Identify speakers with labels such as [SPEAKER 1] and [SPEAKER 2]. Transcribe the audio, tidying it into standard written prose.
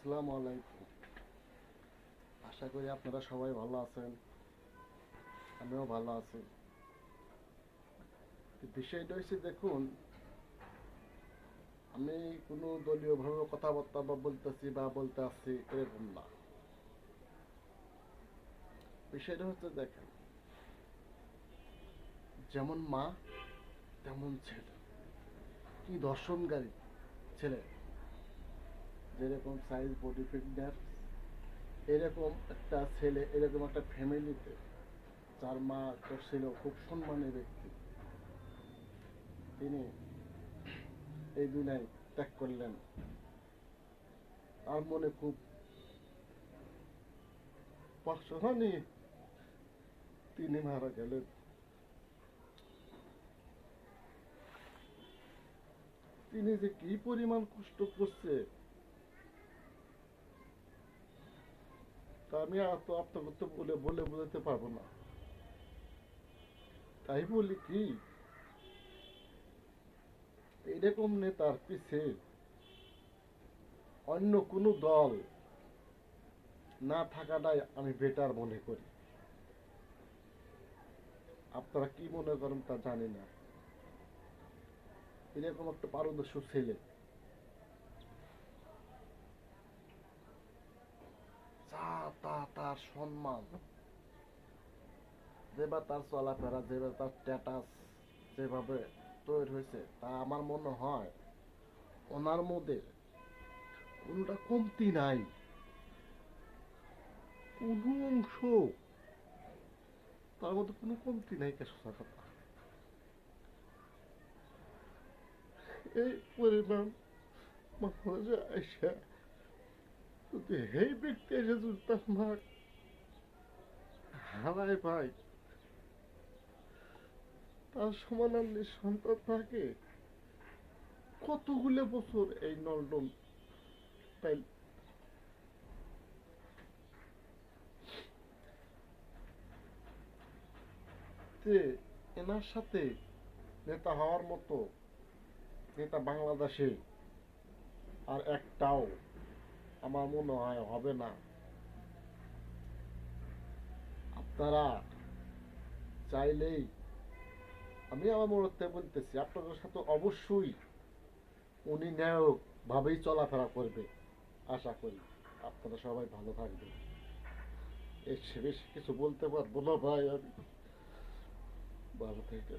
[SPEAKER 1] আসসালামু আলাইকুম। আশা করি আপনারা সবাই ভালো আছেন, আমিও ভালো আছি। বিষয়টা হচ্ছে, দেখুন, আমি কোনো দলীয়ভাবে কথাবার্তা বলতেছি বা বলতে আসছি এরকম না। বিষয়টা হচ্ছে, দেখেন, যেমন মা তেমন ছেলে, কি দর্শনকারী ছেলে, যেরকম সাইজ বডি ফিটনেস, এরকম একটা ছেলে, এরকম একটা ফ্যামিলিতে যার মা একটা ছিল খুব সম্মানের ব্যক্তি, তিনি এই দুনিয়ায় ত্যাগ করলেন। তার মনে খুব কষ্ট হয়নি, তিনি মারা গেলেন। তিনি যে কি পরিমাণ কষ্ট করছে তা আমি এত আপনাকে তো বলে বলে বোঝাতে পারবো না। তাই বলি কি, এরকম নেতার পিছে অন্য কোনো দল না থাকাটাই আমি বেটার মনে করি। আপনারা কি মনে করেন তা জানি না। এরকম একটা পারদর্শী ছেলে, যা তা তার সম্মান, যেবার তার চলাফেরা, যেবার তার স্ট্যাটাস যেভাবে তৈরি হয়েছে, তা আমার মনে হয় ওনার মধ্যে কোনোটা কমতি নাই, কোনো অংশ তার মধ্যে কোনো কমতি নাই। সোজা কথা, এই পরিমাণ বাংলাদেশে এসে যদি এই ব্যক্তি এসে যদি তার মা হারায় ভাই, তার সমান আর সন্তান থাকে কতগুলো বছর এই নলডন তাই। যে এনার সাথে নেতা হওয়ার মতো নেতা বাংলাদেশে আর একটাও আমার মনে হয় হবে না। আপনারা চাইলেই, আমি আমার মনে বলতেছি, আপনাদের সাথে অবশ্যই উনি ন্যায়ক ভাবেই চলাফেরা করবে। আশা করি আপনারা সবাই ভালো থাকবেন। এর বেশি কিছু বলতে পারবো না ভাই আমি। ভালো থেকে